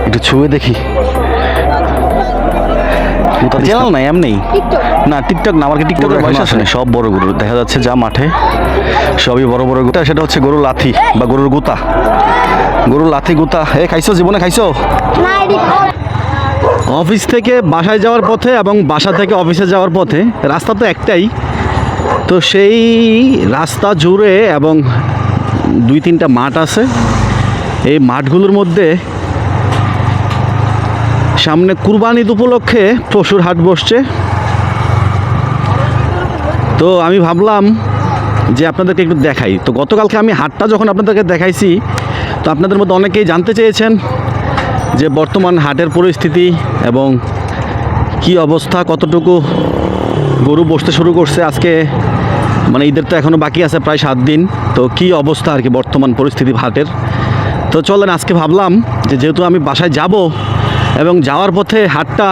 একটু ছুঁয়ে দেখি। চ্যানেল নাই এমনি না, টিকটক না, আমার টিকটকের বয়স আছে না। সব বড় গরু দেখা যাচ্ছে যা মাঠে, সবই বড় বড় গুতা। সেটা হচ্ছে গরুর লাথি বা গরুর গুতা, গরুর লাথি গুতা। খাইছো জীবনে খাইছো? অফিস থেকে বাসায় যাওয়ার পথে এবং বাসা থেকে অফিসে যাওয়ার পথে রাস্তা তো একটাই, তো সেই রাস্তা জুড়ে এবং 2-3টা মাঠ আছে। এই মাঠগুলোর মধ্যে সামনে কুরবানি ঈদ উপলক্ষে পশুর হাট বসছে। তো আমি ভাবলাম যে আপনাদেরকে একটু দেখাই। তো গতকালকে আমি হাটটা যখন আপনাদেরকে দেখাইছি, তো আপনাদের মধ্যে অনেকেই জানতে চেয়েছেন যে বর্তমান হাটের পরিস্থিতি এবং কি অবস্থা, কতটুকু গরু বসতে শুরু করছে। আজকে মানে ঈদের তো এখনও বাকি আছে প্রায় 7 দিন। তো কি অবস্থা আর কি বর্তমান পরিস্থিতি হাটের। তো চলেন আজকে ভাবলাম যে যেহেতু আমি বাসায় যাব এবং যাওয়ার পথে হাটটা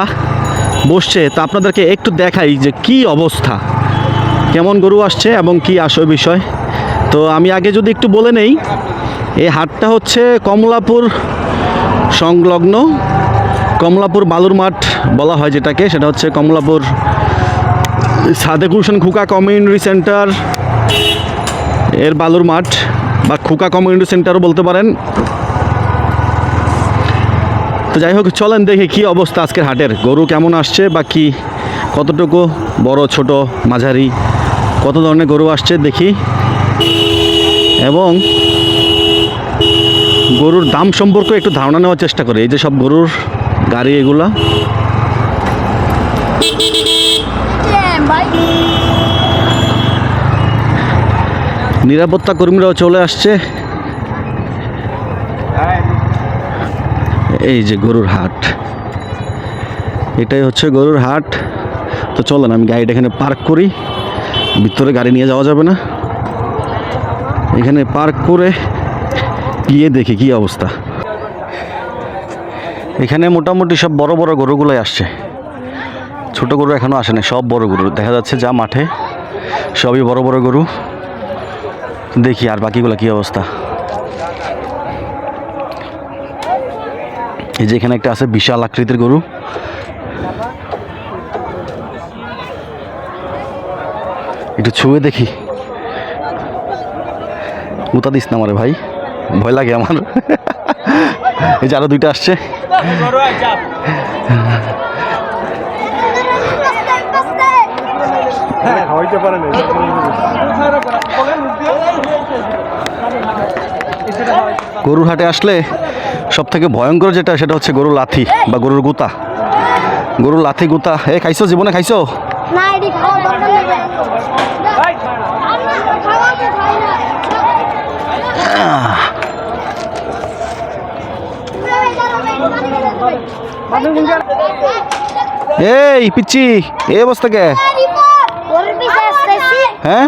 বসছে, তা আপনাদেরকে একটু দেখাই যে কি অবস্থা, কেমন গরু আসছে এবং কি আসল বিষয়। তো আমি আগে যদি একটু বলে নেই, এই হাটটা হচ্ছে কমলাপুর সংলগ্ন, কমলাপুর বালুর মাঠ বলা হয় যেটাকে, সেটা হচ্ছে কমলাপুর সাদেক হোসেন খুকা কমিউনিটি সেন্টার এর বালুর মাঠ বা খুকা কমিউনিটি সেন্টারও বলতে পারেন। তো যাই হোক, চলেন দেখি কি অবস্থা আজকের হাটের, গরু কেমন আসছে বা কি, কতটুকু বড় ছোট মাঝারি কত ধরনের গরু আসছে দেখি, এবং গরুর দাম সম্পর্কে একটু ধারণা নেওয়ার চেষ্টা করি। এই যে সব গরুর গাড়ি এগুলা, নিরাপত্তা কর্মীরাও চলে আসছে। এই যে গরুর হাট, এটাই হচ্ছে গরুর হাট। তো চলেন আমি গাড়িটা এখানে পার্ক করি, ভিতরে গাড়ি নিয়ে যাওয়া যাবে না, এখানে পার্ক করে গিয়ে দেখি কি অবস্থা। এখানে মোটামুটি সব বড় বড় গরুগুলোই আসছে, ছোট গরু এখনো আসে না, সব বড় গরু দেখা যাচ্ছে যা মাঠে, সবই বড় বড় গরু। দেখি আর বাকিগুলো কি অবস্থা। এই যে এখানে একটা আছে বিশাল আকৃতির গরু, একটু ছুঁয়ে দেখি। গুতা দিস না আমারে ভাই, ভয় লাগে আমার। এই যে আরো 2টা আসছে। গরুর হাটে আসলে সব থেকে ভয়ঙ্কর যেটা, সেটা হচ্ছে গরুর লাথি বা গরুর গুতা, গরুর লাথি গুতা। খাইছো জীবনে খাইছো? এই পিচ্ছি, এই অবস্থা কে? হ্যাঁ,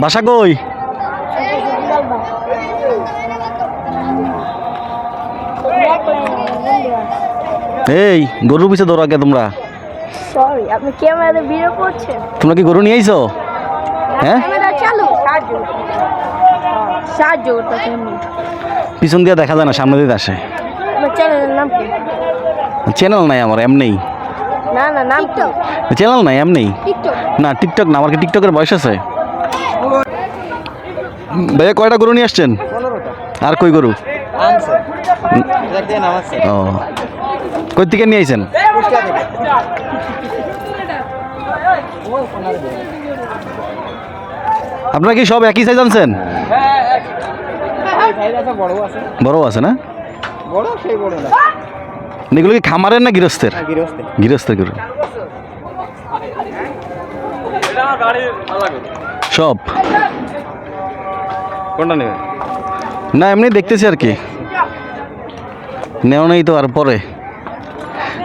বাসা কই? এই গরুর পিছে দৌড়া কে তোমরা? সরি, আপনি ক্যামেরাতে ভিডিও করছেন? তোমরা কি গরু নিয়ে আইছো? হ্যাঁ, ক্যামেরা চালু, সাহায্য করতেছেন। পিছন দিয়ে দেখা যায় না, সামনে দিয়ে আসে। আপনার চ্যানেলের নাম কি? চ্যানেল নাই আমার এমনি। না না, নাম কি? চ্যানেল নাই এমনি টিকটক না, টিকটক না, আমার কি টিকটকের বয়স আছে? ভাইয়া কয়টা গরু নিয়ে আসছেন? 15টা। আর কই গরু? ও, কই থেকে নিয়ে আইছেন? আপনারা কি সব একই সাইজ আনছেন? বড় আছে না? এগুলো কি খামারের না গৃহস্থের? গৃহস্থের গরু সব। কোনটা নেবে? না এমনি দেখতেছি আর কি, নেও নেই তো আর পরে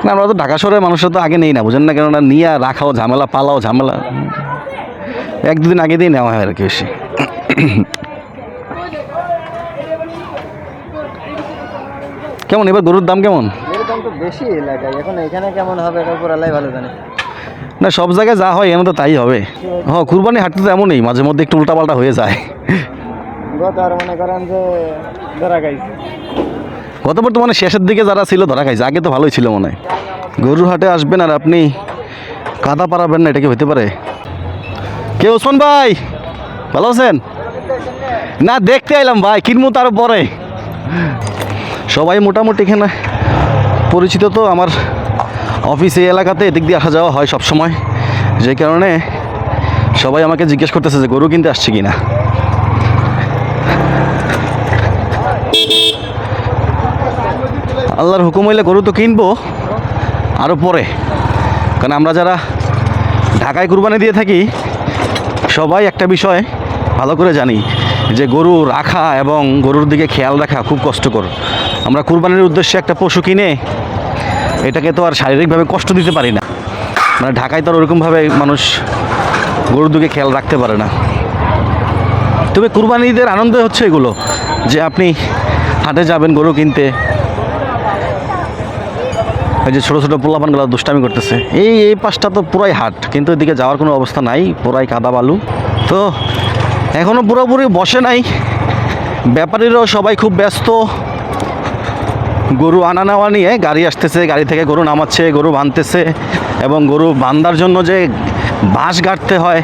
না। আমরা তো ঢাকা শহরের মানুষরা তো আগে নেই না, বুঝেন না, কেননা নিয়ে রাখাও ঝামেলা, পালাও ঝামেলা, 1-2 দিন আগে দিয়ে নেওয়া হয় আর কি বেশি। কেমন এবার গরুর দাম কেমন? এর দাম তো বেশি এলাকায়, এখন এখানে কেমন হবে এটা উপর আল্লাহই ভালো জানে। না সব জায়গায় যা হয় এমন তো তাই হবে। হ্যাঁ, কুরবানি হাটতে তো এমনই, মাঝে মধ্যে একটু উল্টাপাল্টা হয়ে যায়। গত আর মনে করেন যে ধরা গাইছে। গত বর্তমানে শেষের দিকে যারা ছিল ধরা খাইছে, আগে তো ভালোই ছিল মনে হয়। গরুর হাটে আসবেন আর আপনি কাদা পারাবেন না, এটা কি হতে পারে? কে ওসমান ভাই, ভালো আছেন? না দেখতে এলাম ভাই, কিনবো তার পরে। সবাই মোটামুটি এখানে পরিচিত, তো আমার অফিস এই এলাকাতে এদিক দিয়ে আসা যাওয়া হয় সব সময়, যে কারণে সবাই আমাকে জিজ্ঞেস করতেছে যে গরু কিনতে আসছে কিনা। আল্লাহর হুকুম হইলে গরু তো কিনবো আরও পরে, কারণ আমরা যারা ঢাকায় কুরবানি দিয়ে থাকি সবাই একটা বিষয় ভালো করে জানি যে গরু রাখা এবং গরুর দিকে খেয়াল রাখা খুব কষ্টকর। আমরা কুরবানির উদ্দেশ্যে একটা পশু কিনে এটাকে তো আর শারীরিকভাবে কষ্ট দিতে পারি না, মানে ঢাকায় তো আর ওরকমভাবে মানুষ গরুর দিকে খেয়াল রাখতে পারে না। তবে কুরবানি ঈদের আনন্দ হচ্ছে এগুলো, যে আপনি হাটে যাবেন গরু কিনতে, এই যে ছোটো ছোটো পোলাপানগুলো দুষ্টামি করতেছে, এই পাশটা তো পুরাই হাট, কিন্তু এদিকে যাওয়ার কোনো অবস্থা নাই, পুরাই কাদা বালু। তো এখনও পুরোপুরি বসে নাই, ব্যাপারীরাও সবাই খুব ব্যস্ত গরু আনা নেওয়া নিয়ে। গাড়ি আসতেছে, গাড়ি থেকে গরু নামাচ্ছে, গরু বাঁধতেছে, এবং গরু বাঁধার জন্য যে বাঁশ গাঁটতে হয়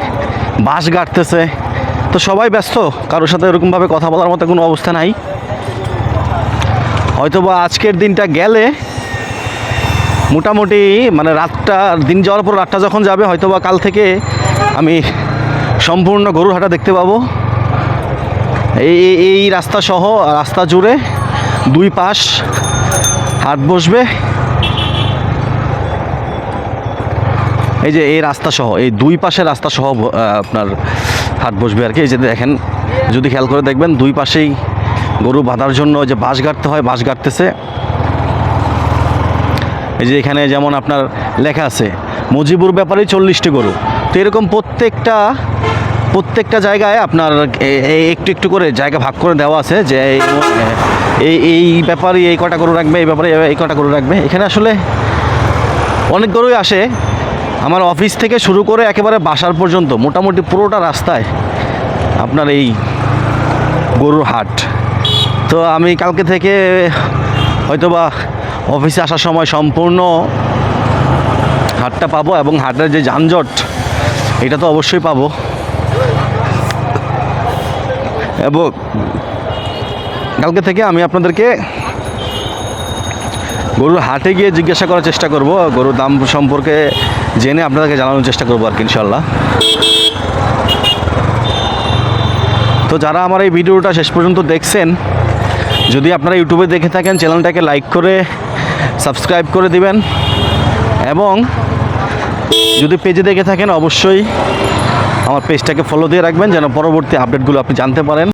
বাঁশ গাঁটতেছে। তো সবাই ব্যস্ত, কারোর সাথে এরকমভাবে কথা বলার মতো কোনো অবস্থা নাই। হয়তোবা আজকের দিনটা গেলে মোটামুটি মানে রাতটা, দিন যাওয়ার পর রাতটা যখন যাবে, হয়তোবা কাল থেকে আমি সম্পূর্ণ গরুর হাটা দেখতে পাবো। এই রাস্তা সহ রাস্তা জুড়ে দুই পাশ হাট বসবে। এই যে এই রাস্তা সহ, এই দুই পাশে রাস্তা সহ আপনার হাট বসবে আর কি। এই যে দেখেন, যদি খেয়াল করে দেখবেন দুই পাশেই গরু বাঁধার জন্য যে বাঁশ গাঁটতে হয়, বাঁশ গাঁটতেছে। এই যে এখানে যেমন আপনার লেখা আছে মুজিবুর ব্যাপারে 40টি গরু। তো এরকম প্রত্যেকটা জায়গায় আপনার একটু একটু করে জায়গা ভাগ করে দেওয়া আছে, যে এই ব্যাপারে এই কটা গরু রাখবে, এই ব্যাপারে এই কটা গরু রাখবে। এখানে আসলে অনেক গরুই আসে, আমার অফিস থেকে শুরু করে একেবারে বাসার পর্যন্ত মোটামুটি পুরোটা রাস্তায় আপনার এই গরুর হাট। তো আমি কালকে থেকে হয়তোবা অফিসে আসার সময় সম্পূর্ণ হাটটা পাবো, এবং হাটের যে যানজট এটা তো অবশ্যই পাবো। এবং কালকে থেকে আমি আপনাদেরকে গরুর হাটে গিয়ে জিজ্ঞাসা করার চেষ্টা করব, গরুর দাম সম্পর্কে জেনে আপনাদেরকে জানানোর চেষ্টা করবো আর কি, ইনশাল্লাহ। তো যারা আমার এই ভিডিওটা শেষ পর্যন্ত দেখছেন, যদি আপনারা ইউটিউবে দেখে থাকেন, চ্যানেলটাকে লাইক করে সাবস্ক্রাইব করে দিবেন, এবং যদি পেজে দেখে থাকেন অবশ্যই আমার পেজটাকে ফলো দিয়ে রাখবেন, যেন পরবর্তী আপডেটগুলো আপনি জানতে পারেন।